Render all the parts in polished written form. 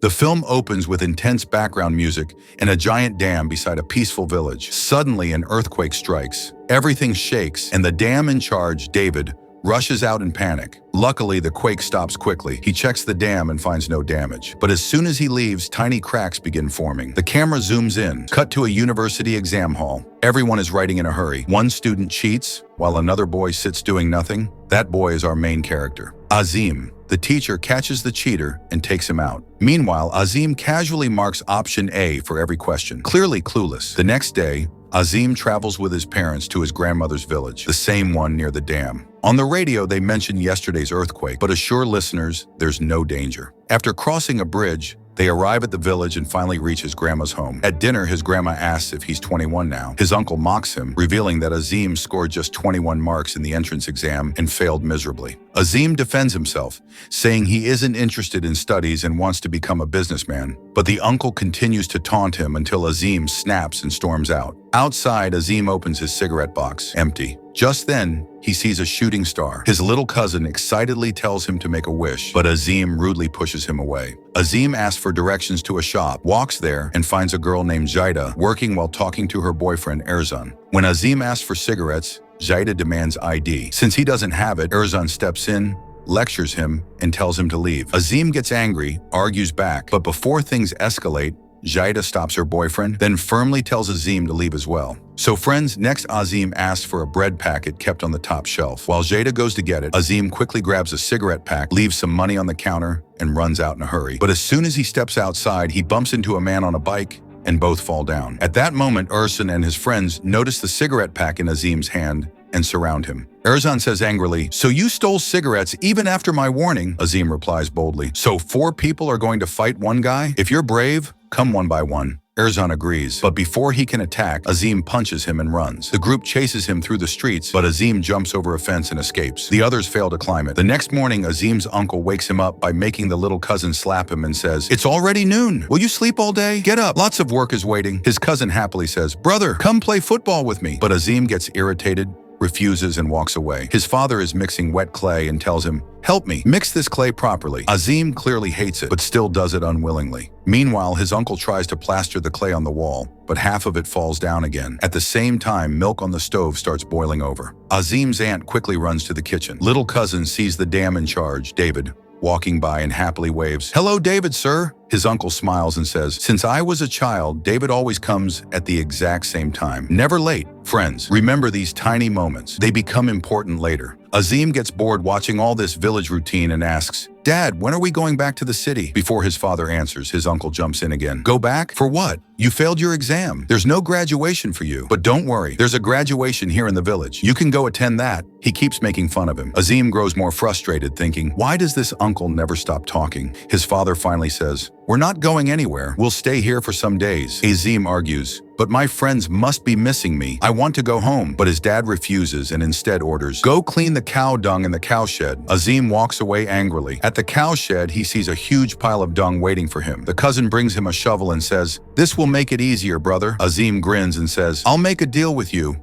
The film opens with intense background music and a giant dam beside a peaceful village. Suddenly, an earthquake strikes. Everything shakes, and the dam in charge, David, rushes out in panic. Luckily, the quake stops quickly. He checks the dam and finds no damage. But as soon as he leaves, tiny cracks begin forming. The camera zooms in. Cut to a university exam hall. Everyone is writing in a hurry. One student cheats, while another boy sits doing nothing. That boy is our main character, Azim. The teacher catches the cheater and takes him out. Meanwhile, Azim casually marks option A for every question, clearly clueless. The next day, Azim travels with his parents to his grandmother's village, the same one near the dam. On the radio, they mention yesterday's earthquake, but assure listeners there's no danger. After crossing a bridge, they arrive at the village and finally reach his grandma's home. At dinner, his grandma asks if he's 21 now. His uncle mocks him, revealing that Azim scored just 21 marks in the entrance exam and failed miserably. Azim defends himself, saying he isn't interested in studies and wants to become a businessman. But the uncle continues to taunt him until Azim snaps and storms out. Outside, Azim opens his cigarette box, empty. Just then, he sees a shooting star. His little cousin excitedly tells him to make a wish, but Azim rudely pushes him away. Azim asks for directions to a shop, walks there, and finds a girl named Jaida working while talking to her boyfriend Erzan. When Azim asks for cigarettes, Jaida demands ID. Since he doesn't have it, Erzan steps in, lectures him, and tells him to leave. Azim gets angry, argues back, but before things escalate, Jaida stops her boyfriend, then firmly tells Azim to leave as well. So friends, next Azim asks for a bread packet kept on the top shelf. While Jaida goes to get it, Azim quickly grabs a cigarette pack, leaves some money on the counter, and runs out in a hurry. But as soon as he steps outside, he bumps into a man on a bike, and both fall down. At that moment, Ersan and his friends notice the cigarette pack in Azim's hand and surround him. Erzan says angrily, "So you stole cigarettes even after my warning?" Azim replies boldly, "So 4 people are going to fight one guy? If you're brave, come one by one." Erzan agrees, but before he can attack, Azim punches him and runs. The group chases him through the streets, but Azim jumps over a fence and escapes. The others fail to climb it. The next morning, Azim's uncle wakes him up by making the little cousin slap him and says, "It's already noon. Will you sleep all day? Get up. Lots of work is waiting." His cousin happily says, "Brother, come play football with me." But Azim gets irritated, refuses, and walks away. His father is mixing wet clay and tells him, "Help me, mix this clay properly." Azim clearly hates it, but still does it unwillingly. Meanwhile, his uncle tries to plaster the clay on the wall, but half of it falls down again. At the same time, milk on the stove starts boiling over. Azim's aunt quickly runs to the kitchen. Little cousin sees the dam in charge, David, walking by and happily waves. "Hello, David, sir." His uncle smiles and says, "Since I was a child, David always comes at the exact same time. Never late." Friends, remember these tiny moments. They become important later. Azim gets bored watching all this village routine and asks, "Dad, when are we going back to the city?" Before his father answers, his uncle jumps in again. "Go back? For what? You failed your exam. There's no graduation for you. But don't worry, there's a graduation here in the village. You can go attend that." He keeps making fun of him. Azim grows more frustrated, thinking, why does this uncle never stop talking? His father finally says, "We're not going anywhere. We'll stay here for some days." Azim argues, "But my friends must be missing me. I want to go home." But his dad refuses and instead orders, "Go clean the cow dung in the cowshed." Azim walks away angrily. At the cowshed, he sees a huge pile of dung waiting for him. The cousin brings him a shovel and says, "This will make it easier, brother." Azim grins and says, "I'll make a deal with you.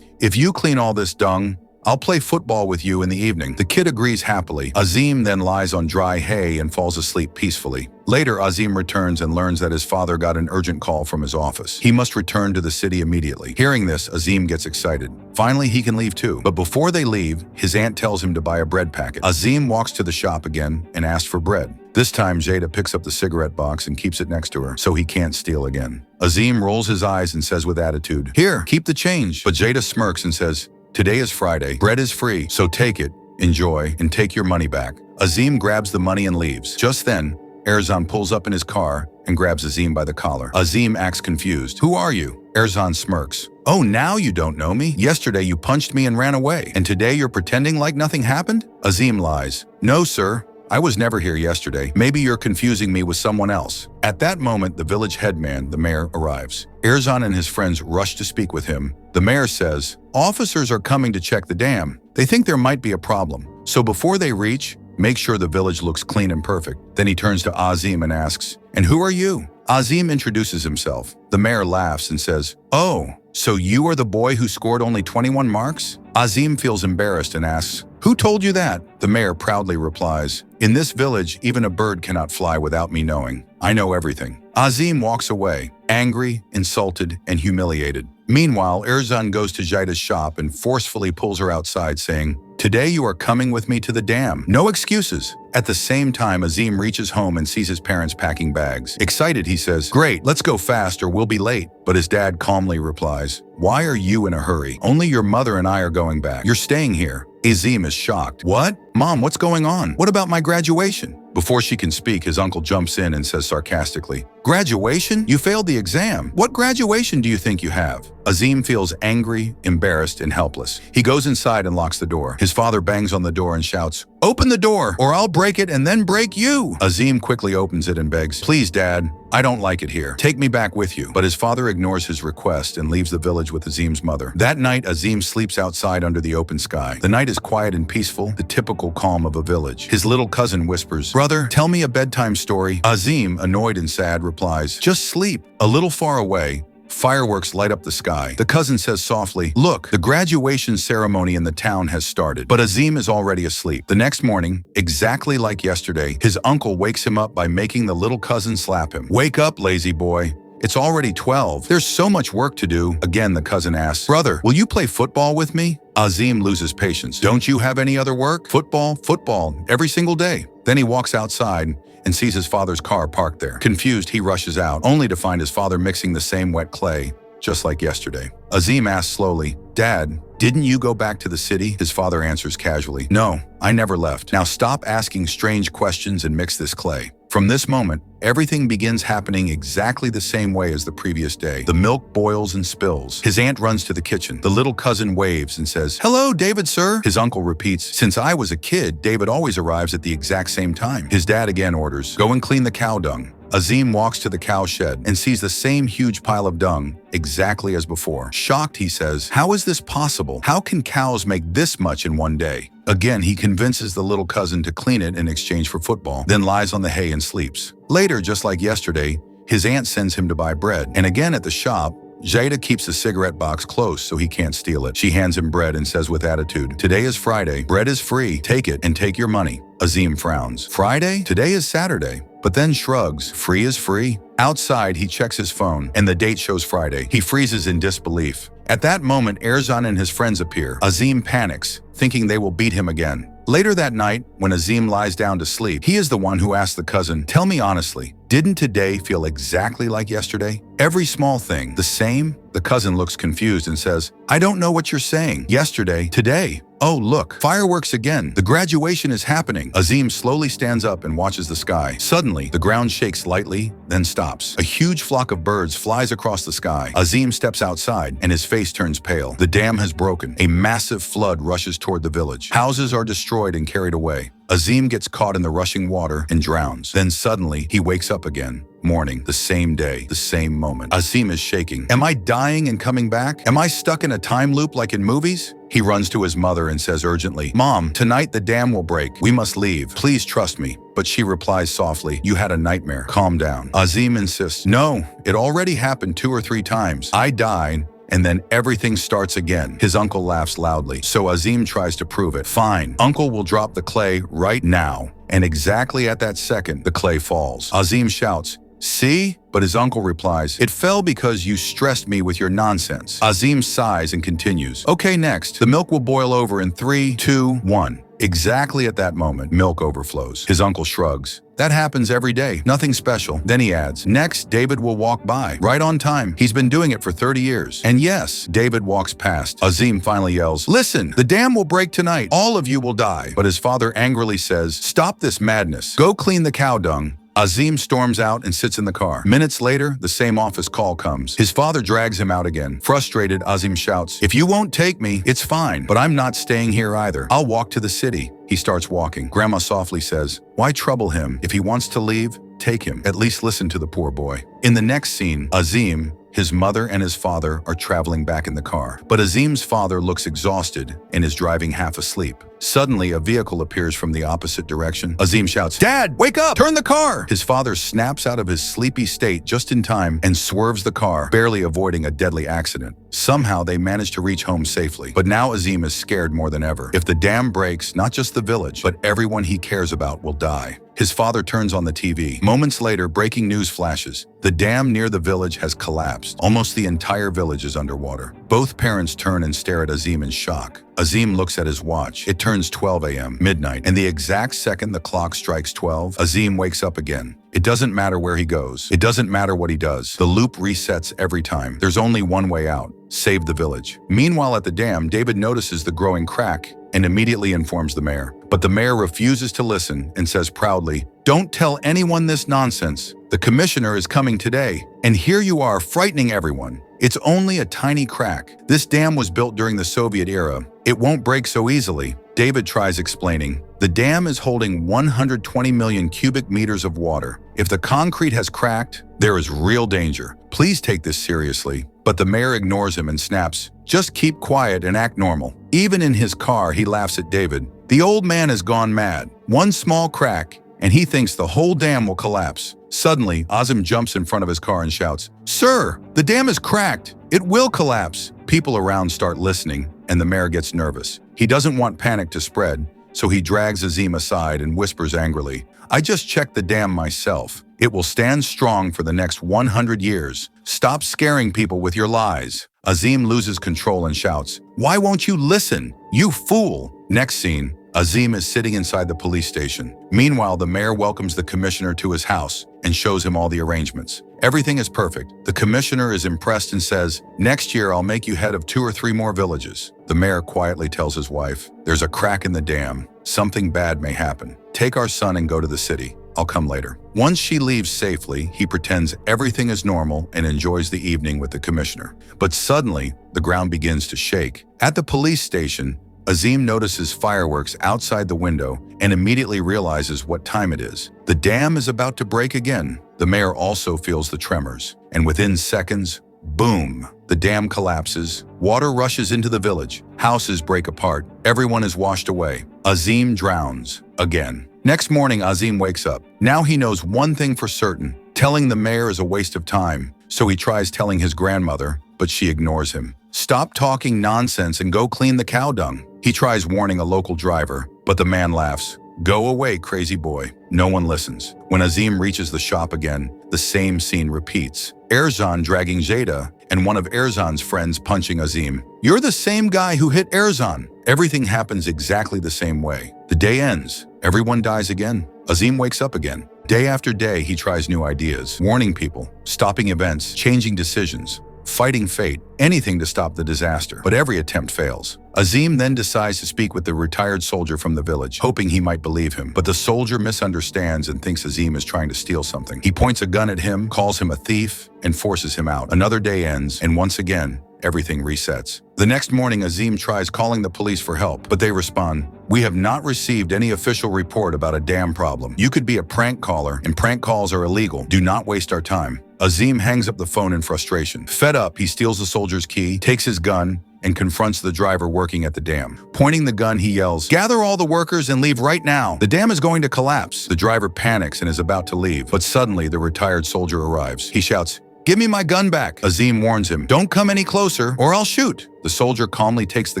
If you clean all this dung, I'll play football with you in the evening." The kid agrees happily. Azim then lies on dry hay and falls asleep peacefully. Later, Azim returns and learns that his father got an urgent call from his office. He must return to the city immediately. Hearing this, Azim gets excited. Finally, he can leave too. But before they leave, his aunt tells him to buy a bread packet. Azim walks to the shop again and asks for bread. This time, Jaida picks up the cigarette box and keeps it next to her, so he can't steal again. Azim rolls his eyes and says with attitude, "Here, keep the change." But Jaida smirks and says, "Today is Friday. Bread is free, so take it, enjoy, and take your money back." Azim grabs the money and leaves. Just then, Erzan pulls up in his car and grabs Azim by the collar. Azim acts confused. "Who are you?" Erzan smirks. "Oh, now you don't know me? Yesterday you punched me and ran away, and today you're pretending like nothing happened?" Azim lies. "No, sir. I was never here yesterday. Maybe you're confusing me with someone else." At that moment, the village headman, the mayor, arrives. Erzan and his friends rush to speak with him. The mayor says, "Officers are coming to check the dam. They think there might be a problem. So before they reach, make sure the village looks clean and perfect." Then he turns to Azim and asks, "And who are you?" Azim introduces himself. The mayor laughs and says, "Oh, so you are the boy who scored only 21 marks?" Azim feels embarrassed and asks, "Who told you that?" The mayor proudly replies, "In this village, even a bird cannot fly without me knowing." I know everything. Azim walks away, angry, insulted, and humiliated. Meanwhile, Erzan goes to Jaida's shop and forcefully pulls her outside, saying, "Today you are coming with me to the dam. No excuses." At the same time, Azim reaches home and sees his parents packing bags. Excited, he says, "Great, let's go fast or we'll be late." But his dad calmly replies, "Why are you in a hurry? Only your mother and I are going back. You're staying here." Azim is shocked. "What? Mom, what's going on? What about my graduation?" Before she can speak, his uncle jumps in and says sarcastically, "Graduation? You failed the exam. What graduation do you think you have?" Azim feels angry, embarrassed, and helpless. He goes inside and locks the door. His father bangs on the door and shouts, "Open the door, or I'll break it and then break you." Azim quickly opens it and begs, "Please, Dad, I don't like it here. Take me back with you." But his father ignores his request and leaves the village with Azim's mother. That night, Azim sleeps outside under the open sky. The night is quiet and peaceful, the typical calm of a village. His little cousin whispers, "Brother, tell me a bedtime story." Azim, annoyed and sad, replies, "Just sleep." A little far away, fireworks light up the sky. The cousin says softly, "Look, the graduation ceremony in the town has started." But Azim is already asleep. The next morning, exactly like yesterday, his uncle wakes him up by making the little cousin slap him. "Wake up, lazy boy. It's already 12. There's so much work to do." Again, the cousin asks, "Brother, will you play football with me?" Azim loses patience. "Don't you have any other work? Football, every single day." Then he walks outside and sees his father's car parked there. Confused, he rushes out, only to find his father mixing the same wet clay, just like yesterday. Azim asks slowly, "Dad, didn't you go back to the city?" His father answers casually, "No, I never left. Now stop asking strange questions and mix this clay." From this moment, everything begins happening exactly the same way as the previous day. The milk boils and spills. His aunt runs to the kitchen. The little cousin waves and says, "Hello, David, sir." His uncle repeats, "Since I was a kid, David always arrives at the exact same time." His dad again orders, "Go and clean the cow dung." Azim walks to the cow shed and sees the same huge pile of dung, exactly as before. Shocked, he says, "How is this possible? How can cows make this much in one day?" Again, he convinces the little cousin to clean it in exchange for football, then lies on the hay and sleeps. Later, just like yesterday, his aunt sends him to buy bread. And again at the shop, Jaida keeps the cigarette box close so he can't steal it. She hands him bread and says with attitude, "Today is Friday. Bread is free. Take it and take your money." Azim frowns. "Friday? Today is Saturday." But then shrugs. Free is free. Outside, he checks his phone, and the date shows Friday. He freezes in disbelief. At that moment, Erzan and his friends appear. Azim panics, thinking they will beat him again. Later that night, when Azim lies down to sleep, he is the one who asks the cousin, "Tell me honestly, didn't today feel exactly like yesterday? Every small thing, the same?" The cousin looks confused and says, "I don't know what you're saying. Yesterday, today. Oh, look, fireworks again. The graduation is happening." Azim slowly stands up and watches the sky. Suddenly, the ground shakes lightly, then stops. A huge flock of birds flies across the sky. Azim steps outside, and his face turns pale. The dam has broken. A massive flood rushes toward the village. Houses are destroyed and carried away. Azim gets caught in the rushing water and drowns. Then suddenly, he wakes up again. Morning, the same day, the same moment. Azim is shaking. Am I dying and coming back? Am I stuck in a time loop like in movies? He runs to his mother and says urgently, "Mom, tonight the dam will break. We must leave. Please trust me." But she replies softly, "You had a nightmare. Calm down." Azim insists, "No, it already happened 2 or 3 times. I died, and then everything starts again." His uncle laughs loudly, so Azim tries to prove it. "Fine, Uncle will drop the clay right now." And exactly at that second, the clay falls. Azim shouts, "See?" But his uncle replies, "It fell because you stressed me with your nonsense." Azim sighs and continues, "Okay, next. The milk will boil over in 3, 2, 1. Exactly at that moment, milk overflows. His uncle shrugs. "That happens every day. Nothing special." Then he adds, "Next, David will walk by. Right on time. He's been doing it for 30 years. And yes, David walks past. Azim finally yells, "Listen, the dam will break tonight. All of you will die." But his father angrily says, "Stop this madness. Go clean the cow dung." Azim storms out and sits in the car. Minutes later, the same office call comes. His father drags him out again. Frustrated, Azim shouts, "If you won't take me, it's fine, but I'm not staying here either. I'll walk to the city." He starts walking. Grandma softly says, "Why trouble him? If he wants to leave, take him. At least listen to the poor boy." In the next scene, Azim, his mother and his father are traveling back in the car. But Azim's father looks exhausted and is driving half asleep. Suddenly, a vehicle appears from the opposite direction. Azim shouts, "Dad, wake up! Turn the car!" His father snaps out of his sleepy state just in time and swerves the car, barely avoiding a deadly accident. Somehow they manage to reach home safely. But now Azim is scared more than ever. If the dam breaks, not just the village, but everyone he cares about will die. His father turns on the TV. Moments later, breaking news flashes. The dam near the village has collapsed. Almost the entire village is underwater. Both parents turn and stare at Azim in shock. Azim looks at his watch. It turns 12 a.m., midnight, and the exact second the clock strikes 12, Azim wakes up again. It doesn't matter where he goes. It doesn't matter what he does. The loop resets every time. There's only one way out: save the village. Meanwhile, at the dam, David notices the growing crack and immediately informs the mayor. But the mayor refuses to listen and says proudly, "Don't tell anyone this nonsense. The commissioner is coming today, and here you are frightening everyone. It's only a tiny crack. This dam was built during the Soviet era. It won't break so easily." David tries explaining. The dam is holding 120 million cubic meters of water. If the concrete has cracked, there is real danger. Please take this seriously. But the mayor ignores him and snaps, "Just keep quiet and act normal." Even in his car, he laughs at David. The old man has gone mad. One small crack, and he thinks the whole dam will collapse. Suddenly, Azim jumps in front of his car and shouts, "Sir, the dam is cracked. It will collapse." People around start listening, and the mayor gets nervous. He doesn't want panic to spread, so he drags Azim aside and whispers angrily, "I just checked the dam myself. It will stand strong for the next 100 years. Stop scaring people with your lies." Azim loses control and shouts, "Why won't you listen? You fool!" Next scene, Azim is sitting inside the police station. Meanwhile, the mayor welcomes the commissioner to his house and shows him all the arrangements. Everything is perfect. The commissioner is impressed and says, "Next year I'll make you head of 2 or 3 more villages." The mayor quietly tells his wife, "There's a crack in the dam. Something bad may happen. Take our son and go to the city. I'll come later." Once she leaves safely, he pretends everything is normal and enjoys the evening with the commissioner. But suddenly, the ground begins to shake. At the police station, Azim notices fireworks outside the window and immediately realizes what time it is. The dam is about to break again. The mayor also feels the tremors, and within seconds, boom, the dam collapses. Water rushes into the village. Houses break apart. Everyone is washed away. Azim drowns again. Next morning, Azim wakes up. Now he knows one thing for certain. Telling the mayor is a waste of time, so he tries telling his grandmother, but she ignores him. "Stop talking nonsense and go clean the cow dung." He tries warning a local driver, but the man laughs. "Go away, crazy boy." No one listens. When Azim reaches the shop again, the same scene repeats. Erzan dragging Jada, and one of Erzan's friends punching Azim. "You're the same guy who hit Erzan." Everything happens exactly the same way. The day ends. Everyone dies again. Azim wakes up again. Day after day, he tries new ideas, warning people, stopping events, changing decisions, fighting fate, anything to stop the disaster. But every attempt fails. Azim then decides to speak with the retired soldier from the village, hoping he might believe him. But the soldier misunderstands and thinks Azim is trying to steal something. He points a gun at him, calls him a thief, and forces him out. Another day ends, and once again, everything resets. The next morning, Azim tries calling the police for help, but they respond, "We have not received any official report about a dam problem. You could be a prank caller, and prank calls are illegal. Do not waste our time." Azim hangs up the phone in frustration. Fed up, he steals the soldier's key, takes his gun, and confronts the driver working at the dam. Pointing the gun, he yells, "Gather all the workers and leave right now. The dam is going to collapse." The driver panics and is about to leave, but suddenly the retired soldier arrives. He shouts, "Give me my gun back." Azim warns him, "Don't come any closer or I'll shoot." The soldier calmly takes the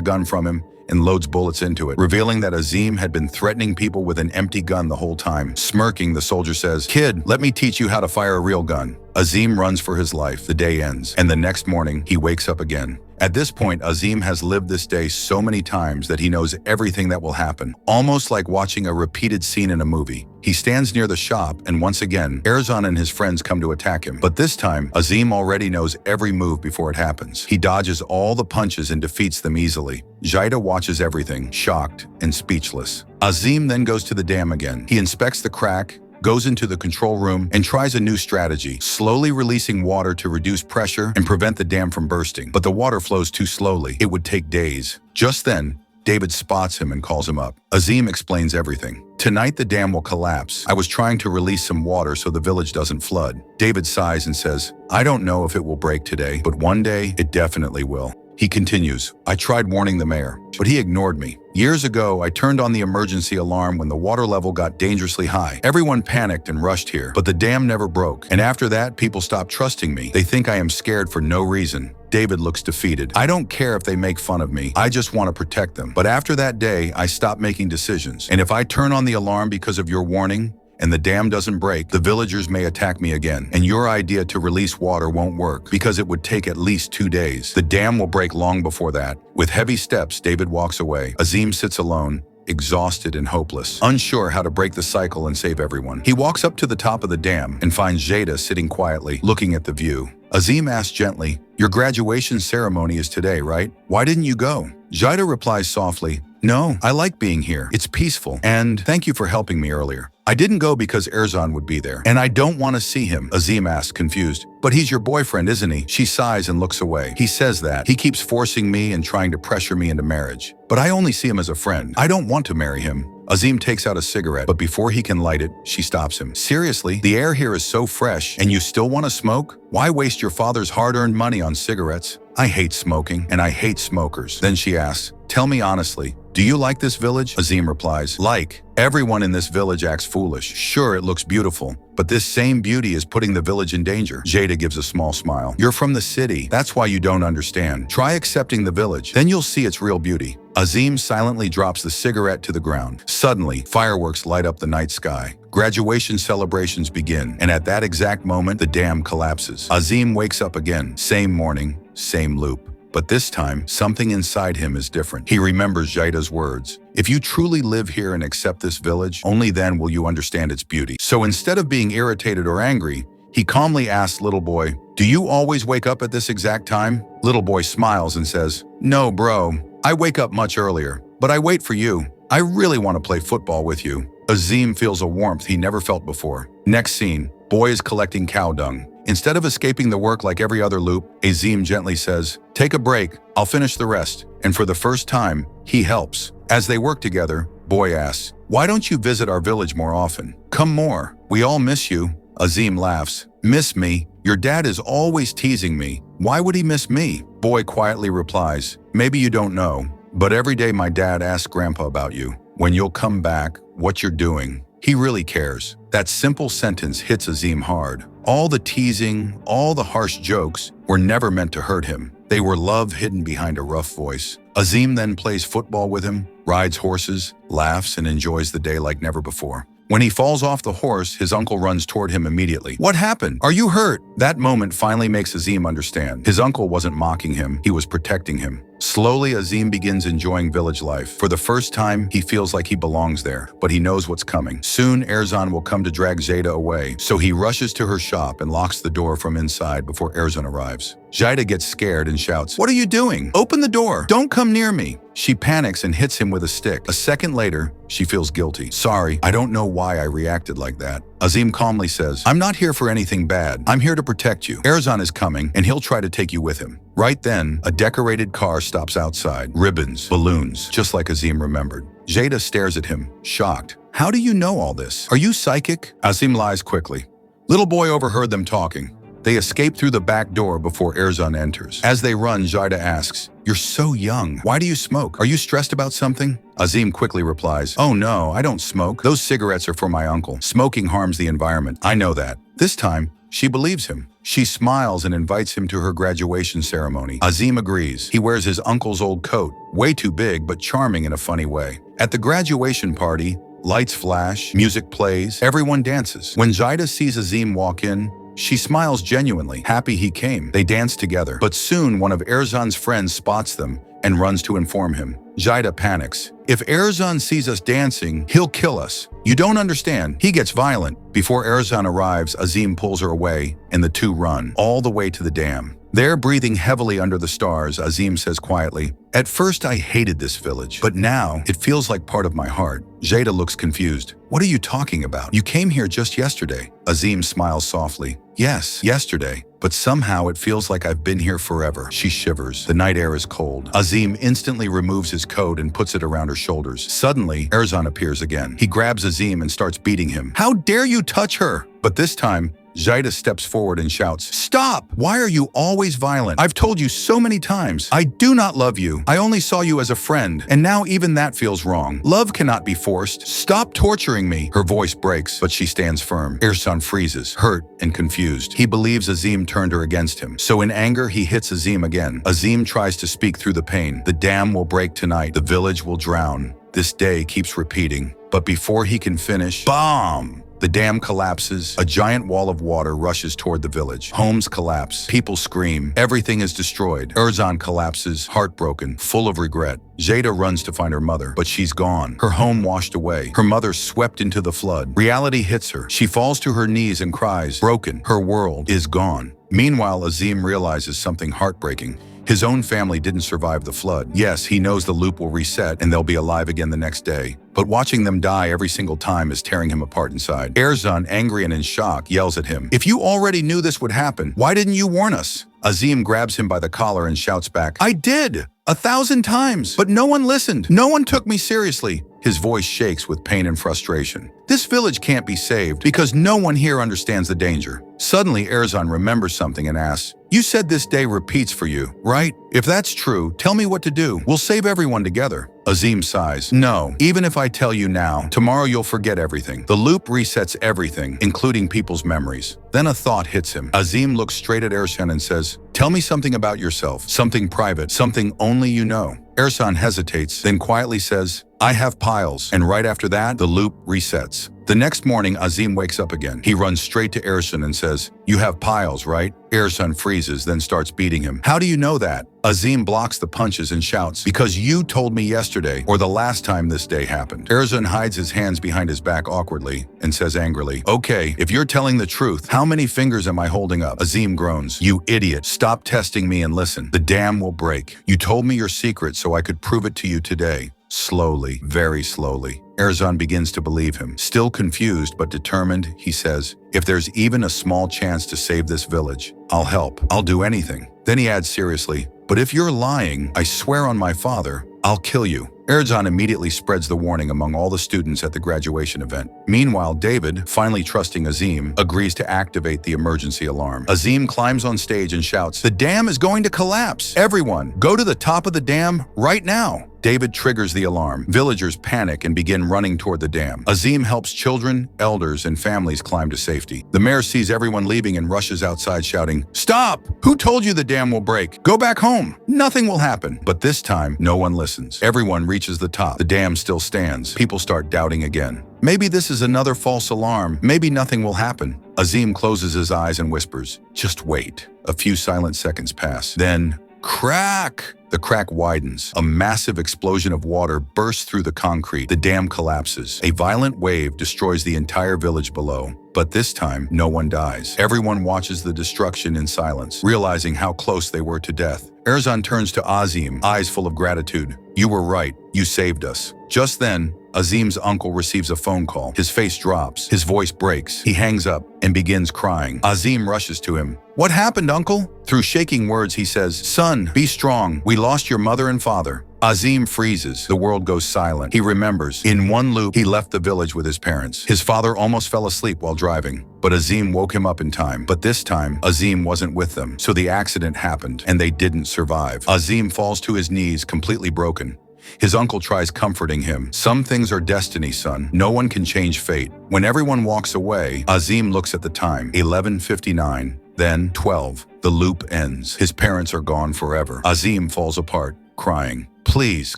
gun from him and loads bullets into it, revealing that Azim had been threatening people with an empty gun the whole time. Smirking, the soldier says, "Kid, let me teach you how to fire a real gun." Azim runs for his life. The day ends, and the next morning, he wakes up again. At this point, Azim has lived this day so many times that he knows everything that will happen, almost like watching a repeated scene in a movie. He stands near the shop, and once again, Erzan and his friends come to attack him. But this time, Azim already knows every move before it happens. He dodges all the punches and defeats them easily. Jida watches everything, shocked and speechless. Azim then goes to the dam again. He inspects the crack, goes into the control room, and tries a new strategy, slowly releasing water to reduce pressure and prevent the dam from bursting. But the water flows too slowly. It would take days. Just then, David spots him and calls him up. Azim explains everything. "Tonight the dam will collapse. I was trying to release some water so the village doesn't flood." David sighs and says, "I don't know if it will break today, but one day it definitely will." He continues, I tried warning the mayor, but he ignored me. Years ago, I turned on the emergency alarm when the water level got dangerously high. Everyone panicked and rushed here, but the dam never broke. And after that, people stopped trusting me. They think I am scared for no reason. David looks defeated. I don't care if they make fun of me. I just want to protect them. But after that day, I stopped making decisions. And if I turn on the alarm because of your warning, and the dam doesn't break, the villagers may attack me again. And your idea to release water won't work because it would take at least 2 days. The dam will break long before that. With heavy steps, David walks away. Azim sits alone, exhausted and hopeless, unsure how to break the cycle and save everyone. He walks up to the top of the dam and finds Jada sitting quietly, looking at the view. Azim asks gently, your graduation ceremony is today, right? Why didn't you go? Jada replies softly, no, I like being here. It's peaceful. And thank you for helping me earlier. I didn't go because Erzan would be there, and I don't want to see him, Azim asks, confused. But he's your boyfriend, isn't he? She sighs and looks away. He says that. He keeps forcing me and trying to pressure me into marriage. But I only see him as a friend. I don't want to marry him. Azim takes out a cigarette, but before he can light it, she stops him. Seriously, the air here is so fresh, and you still want to smoke? Why waste your father's hard-earned money on cigarettes? I hate smoking, and I hate smokers. Then she asks, tell me honestly, do you like this village? Azim replies, like. Everyone in this village acts foolish. Sure, it looks beautiful, but this same beauty is putting the village in danger. Jada gives a small smile. You're from the city. That's why you don't understand. Try accepting the village. Then you'll see its real beauty. Azim silently drops the cigarette to the ground. Suddenly, fireworks light up the night sky. Graduation celebrations begin, and at that exact moment, the dam collapses. Azim wakes up again. Same morning, same loop. But this time, something inside him is different. He remembers Jada's words. If you truly live here and accept this village, only then will you understand its beauty. So instead of being irritated or angry, he calmly asks little boy, do you always wake up at this exact time? Little boy smiles and says, no, bro. I wake up much earlier, but I wait for you. I really want to play football with you. Azim feels a warmth he never felt before. Next scene, boy is collecting cow dung. Instead of escaping the work like every other loop, Azim gently says, take a break, I'll finish the rest. And for the first time, he helps. As they work together, boy asks, why don't you visit our village more often? Come more, we all miss you. Azim laughs, miss me? Your dad is always teasing me. Why would he miss me? Boy quietly replies, maybe you don't know, but every day my dad asks Grandpa about you. When you'll come back, what you're doing. He really cares. That simple sentence hits Azim hard. All the teasing, all the harsh jokes were never meant to hurt him. They were love hidden behind a rough voice. Azim then plays football with him, rides horses, laughs, and enjoys the day like never before. When he falls off the horse, his uncle runs toward him immediately. What happened? Are you hurt? That moment finally makes Azim understand. His uncle wasn't mocking him, he was protecting him. Slowly, Azim begins enjoying village life. For the first time, he feels like he belongs there, but he knows what's coming. Soon, Erzan will come to drag Jada away, so he rushes to her shop and locks the door from inside before Erzan arrives. Jada gets scared and shouts, what are you doing? Open the door! Don't come near me! She panics and hits him with a stick. A second later, she feels guilty. Sorry, I don't know why I reacted like that. Azim calmly says, I'm not here for anything bad. I'm here to protect you. Erzan is coming, and he'll try to take you with him. Right then, a decorated car stops outside. Ribbons, balloons, just like Azim remembered. Jada stares at him, shocked. How do you know all this? Are you psychic? Azim lies quickly. Little boy overheard them talking. They escape through the back door before Erzan enters. As they run, Jada asks, you're so young. Why do you smoke? Are you stressed about something? Azim quickly replies, oh no, I don't smoke. Those cigarettes are for my uncle. Smoking harms the environment. I know that. This time, she believes him. She smiles and invites him to her graduation ceremony. Azim agrees. He wears his uncle's old coat, way too big but charming in a funny way. At the graduation party, lights flash, music plays, everyone dances. When Jada sees Azim walk in, she smiles genuinely, happy he came. They dance together, but soon one of Erzan's friends spots them and runs to inform him. Jada panics. If Erzan sees us dancing, he'll kill us. You don't understand. He gets violent. Before Erzan arrives, Azim pulls her away, and the two run, all the way to the dam. There, breathing heavily under the stars, Azim says quietly, at first I hated this village, but now it feels like part of my heart. Jada looks confused. What are you talking about? You came here just yesterday. Azim smiles softly. Yes, yesterday. But somehow it feels like I've been here forever. She shivers. The night air is cold. Azim instantly removes his coat and puts it around her shoulders. Suddenly, Erzan appears again. He grabs Azim and starts beating him. How dare you touch her? But this time, Zaida steps forward and shouts, "Stop! Why are you always violent? I've told you so many times. I do not love you. I only saw you as a friend, and now even that feels wrong. Love cannot be forced. Stop torturing me." Her voice breaks, but she stands firm. Ersan freezes, hurt and confused. He believes Azim turned her against him. So in anger, he hits Azim again. Azim tries to speak through the pain. "The dam will break tonight. The village will drown." This day keeps repeating. But before he can finish, BOMB! The dam collapses. A giant wall of water rushes toward the village. Homes collapse. People scream. Everything is destroyed. Erzan collapses, heartbroken, full of regret. Jada runs to find her mother, but she's gone. Her home washed away. Her mother swept into the flood. Reality hits her. She falls to her knees and cries, broken. Her world is gone. Meanwhile, Azim realizes something heartbreaking. His own family didn't survive the flood. Yes, he knows the loop will reset and they'll be alive again the next day. But watching them die every single time is tearing him apart inside. Erzan, angry and in shock, yells at him, "If you already knew this would happen, why didn't you warn us?" Azim grabs him by the collar and shouts back, "I did! 1,000 times! But no one listened! No one took me seriously!" His voice shakes with pain and frustration. This village can't be saved because no one here understands the danger. Suddenly, Erzan remembers something and asks, "You said this day repeats for you, right? If that's true, tell me what to do. We'll save everyone together." Azim sighs. "No, even if I tell you now, tomorrow you'll forget everything. The loop resets everything, including people's memories." Then a thought hits him. Azim looks straight at Ersan and says, "Tell me something about yourself, something private, something only you know." Ersan hesitates, then quietly says, "I have piles." And right after that, the loop resets. The next morning, Azim wakes up again. He runs straight to Ersan and says, "You have piles, right?" Ersan freezes, then starts beating him. "How do you know that?" Azim blocks the punches and shouts, "Because you told me yesterday, or the last time this day happened." Ersan hides his hands behind his back awkwardly and says angrily, "Okay, if you're telling the truth, how many fingers am I holding up?" Azim groans, "You idiot, stop testing me and listen. The dam will break. You told me your secret so I could prove it to you today." Slowly, very slowly, Erzan begins to believe him. Still confused but determined, he says, "If there's even a small chance to save this village, I'll help. I'll do anything." Then he adds seriously, "But if you're lying, I swear on my father, I'll kill you." Erzan immediately spreads the warning among all the students at the graduation event. Meanwhile, David, finally trusting Azim, agrees to activate the emergency alarm. Azim climbs on stage and shouts, "The dam is going to collapse! Everyone, go to the top of the dam right now!" David triggers the alarm. Villagers panic and begin running toward the dam. Azim helps children, elders, and families climb to safety. The mayor sees everyone leaving and rushes outside shouting, "Stop! Who told you the dam will break? Go back home! Nothing will happen." But this time, no one listens. Everyone reaches the top. The dam still stands. People start doubting again. Maybe this is another false alarm. Maybe nothing will happen. Azim closes his eyes and whispers, "Just wait." A few silent seconds pass. Then, crack! The crack widens. A massive explosion of water bursts through the concrete. The dam collapses. A violent wave destroys the entire village below. But this time, no one dies. Everyone watches the destruction in silence, realizing how close they were to death. Erzan turns to Azim, eyes full of gratitude. "You were right. You saved us." Just then, Azim's uncle receives a phone call. His face drops. His voice breaks. He hangs up and begins crying. Azim rushes to him. "What happened, uncle?" Through shaking words, he says, "Son, be strong. We lost your mother and father." Azim freezes. The world goes silent. He remembers. In one loop, he left the village with his parents. His father almost fell asleep while driving, but Azim woke him up in time. But this time, Azim wasn't with them, so the accident happened, and they didn't survive. Azim falls to his knees, completely broken. His uncle tries comforting him. "Some things are destiny, son. No one can change fate." When everyone walks away, Azim looks at the time, 11:59, then 12. The loop ends. His parents are gone forever. Azim falls apart, crying, "Please,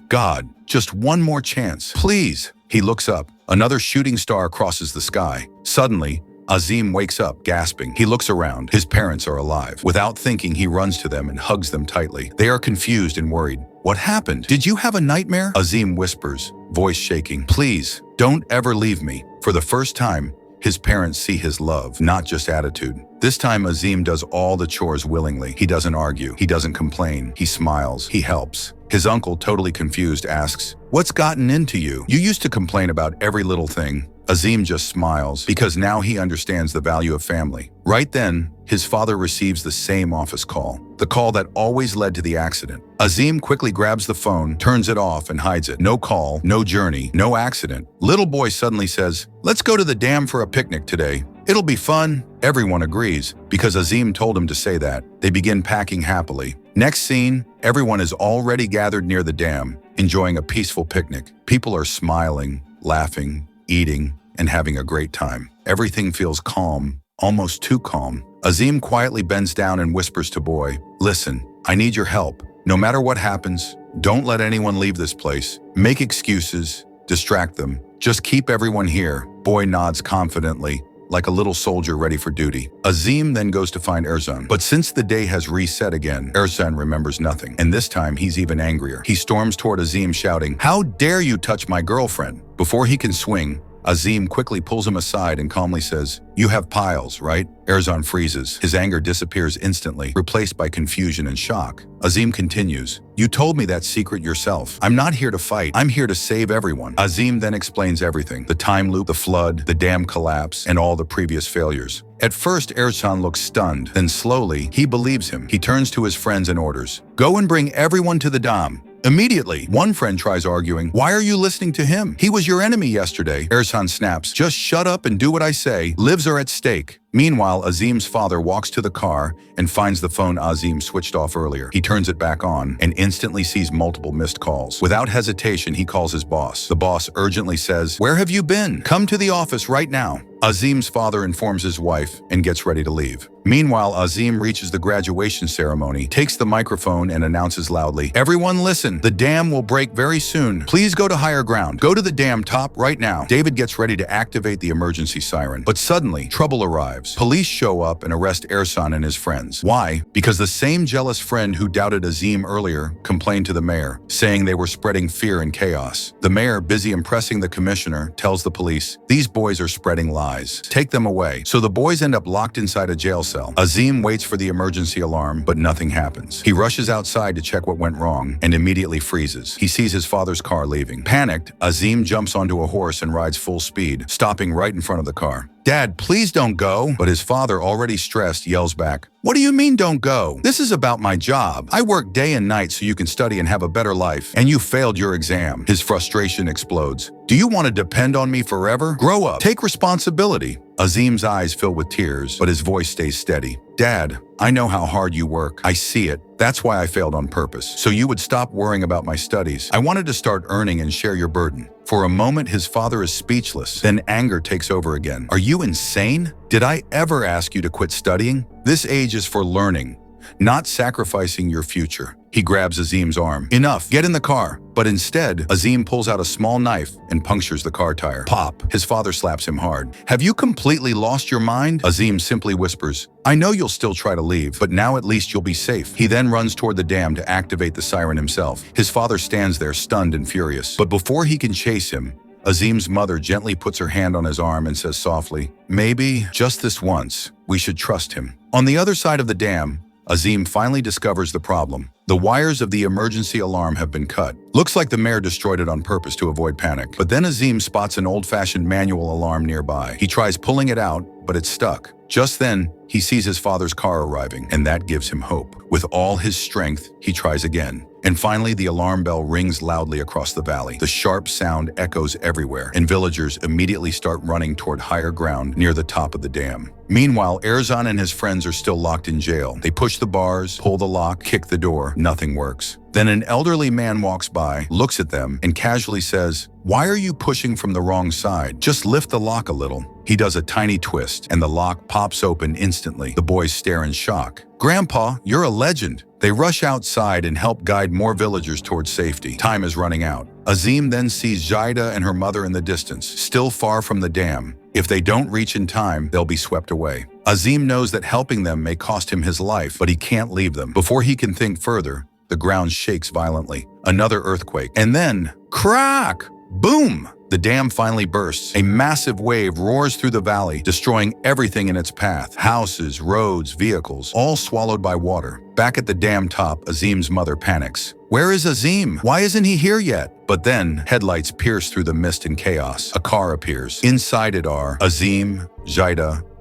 God, just one more chance, please." He looks up. Another shooting star crosses the sky. Suddenly, Azim wakes up, gasping. He looks around. His parents are alive. Without thinking, he runs to them and hugs them tightly. They are confused and worried. "What happened? Did you have a nightmare?" Azim whispers, voice shaking. "Please, don't ever leave me." For the first time, his parents see his love, not just attitude. This time, Azim does all the chores willingly. He doesn't argue. He doesn't complain. He smiles. He helps. His uncle, totally confused, asks, "What's gotten into you? You used to complain about every little thing." Azim just smiles, because now he understands the value of family. Right then, his father receives the same office call, the call that always led to the accident. Azim quickly grabs the phone, turns it off, and hides it. No call, no journey, no accident. Little boy suddenly says, "Let's go to the dam for a picnic today." It'll be fun. Everyone agrees, because Azim told him to say that. They begin packing happily. Next scene, everyone is already gathered near the dam, enjoying a peaceful picnic. People are smiling, laughing, eating, and having a great time. Everything feels calm, almost too calm. Azim quietly bends down and whispers to Boy, "Listen, I need your help. No matter what happens, don't let anyone leave this place. Make excuses, distract them. Just keep everyone here." Boy nods confidently, like a little soldier ready for duty. Azim then goes to find Erzan. But since the day has reset again, Erzan remembers nothing. And this time, he's even angrier. He storms toward Azim shouting, "How dare you touch my girlfriend?" Before he can swing, Azim quickly pulls him aside and calmly says, "You have piles, right?" Erzan freezes. His anger disappears instantly, replaced by confusion and shock. Azim continues, "You told me that secret yourself. I'm not here to fight. I'm here to save everyone." Azim then explains everything: the time loop, the flood, the dam collapse, and all the previous failures. At first, Erzan looks stunned. Then slowly, he believes him. He turns to his friends and orders, "Go and bring everyone to the dam." Immediately, one friend tries arguing, "Why are you listening to him? He was your enemy yesterday." Erzan snaps, "Just shut up and do what I say. Lives are at stake." Meanwhile, Azim's father walks to the car and finds the phone Azim switched off earlier. He turns it back on and instantly sees multiple missed calls. Without hesitation, he calls his boss. The boss urgently says, "Where have you been? Come to the office right now." Azim's father informs his wife and gets ready to leave. Meanwhile, Azim reaches the graduation ceremony, takes the microphone and announces loudly, "Everyone listen, the dam will break very soon. Please go to higher ground. Go to the dam top right now." David gets ready to activate the emergency siren. But suddenly, trouble arrives. Police show up and arrest Erzan and his friends. Why? Because the same jealous friend who doubted Azim earlier complained to the mayor, saying they were spreading fear and chaos. The mayor, busy impressing the commissioner, tells the police, "These boys are spreading lies. Take them away." So the boys end up locked inside a jail cell. Azim waits for the emergency alarm, but nothing happens. He rushes outside to check what went wrong and immediately freezes. He sees his father's car leaving. Panicked, Azim jumps onto a horse and rides full speed, stopping right in front of the car. "Dad, please don't go." But his father, already stressed, yells back, "What do you mean don't go? This is about my job. I work day and night so you can study and have a better life, and you failed your exam." His frustration explodes. "Do you want to depend on me forever? Grow up. Take responsibility." Azim's eyes fill with tears, but his voice stays steady. "Dad, I know how hard you work. I see it. That's why I failed on purpose. So you would stop worrying about my studies. I wanted to start earning and share your burden." For a moment, his father is speechless. Then anger takes over again. "Are you insane? Did I ever ask you to quit studying? This age is for learning, not sacrificing your future." He grabs Azim's arm. "Enough, get in the car." But instead, Azim pulls out a small knife and punctures the car tire. Pop! His father slaps him hard. "Have you completely lost your mind?" Azim simply whispers, "I know you'll still try to leave, but now at least you'll be safe." He then runs toward the dam to activate the siren himself. His father stands there stunned and furious. But before he can chase him, Azim's mother gently puts her hand on his arm and says softly, "Maybe, just this once, we should trust him." On the other side of the dam, Azim finally discovers the problem. The wires of the emergency alarm have been cut. Looks like the mayor destroyed it on purpose to avoid panic. But then Azim spots an old-fashioned manual alarm nearby. He tries pulling it out, but it's stuck. Just then, he sees his father's car arriving, and that gives him hope. With all his strength, he tries again. And finally, the alarm bell rings loudly across the valley. The sharp sound echoes everywhere, and villagers immediately start running toward higher ground near the top of the dam. Meanwhile, Erzan and his friends are still locked in jail. They push the bars, pull the lock, kick the door. Nothing works. Then an elderly man walks by, looks at them, and casually says, "Why are you pushing from the wrong side? Just lift the lock a little." He does a tiny twist, and the lock pops open instantly. The boys stare in shock. "Grandpa, you're a legend." They rush outside and help guide more villagers towards safety. Time is running out. Azim then sees Zaida and her mother in the distance, still far from the dam. If they don't reach in time, they'll be swept away. Azim knows that helping them may cost him his life, but he can't leave them. Before he can think further, the ground shakes violently. Another earthquake. And then, crack! Boom! The dam finally bursts. A massive wave roars through the valley, destroying everything in its path. Houses, roads, vehicles, all swallowed by water. Back at the dam top, Azim's mother panics. "Where is Azim? Why isn't he here yet?" But then, headlights pierce through the mist and chaos. A car appears. Inside it are Azim,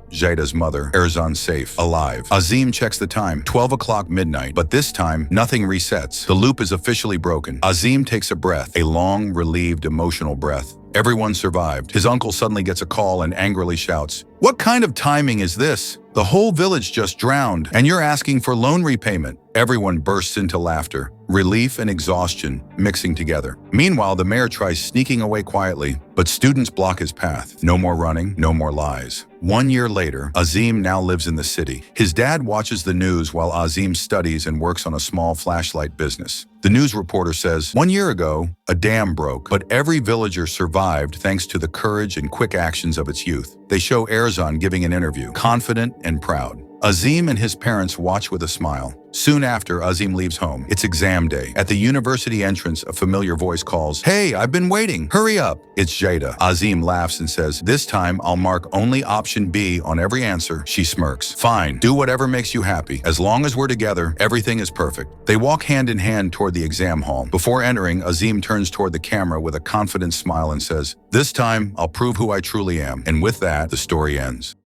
Jaida's mother, Erzan safe, alive. Azim checks the time, 12 o'clock midnight, but this time, nothing resets. The loop is officially broken. Azim takes a breath, a long, relieved, emotional breath. Everyone survived. His uncle suddenly gets a call and angrily shouts, "What kind of timing is this? The whole village just drowned, and you're asking for loan repayment." Everyone bursts into laughter, relief and exhaustion mixing together. Meanwhile, the mayor tries sneaking away quietly, but students block his path. No more running, no more lies. 1 year later, Azim now lives in the city. His dad watches the news while Azim studies and works on a small flashlight business. The news reporter says, "1 year ago, a dam broke, but every villager survived thanks to the courage and quick actions of its youth." They show Erzan giving an interview, confident and proud. Azim and his parents watch with a smile. Soon after, Azim leaves home. It's exam day. At the university entrance, a familiar voice calls, "Hey, I've been waiting. Hurry up." It's Jada. Azim laughs and says, "This time I'll mark only option B on every answer." She smirks. "Fine, do whatever makes you happy. As long as we're together, everything is perfect." They walk hand in hand toward the exam hall. Before entering, Azim turns toward the camera with a confident smile and says, "This time I'll prove who I truly am." And with that, the story ends.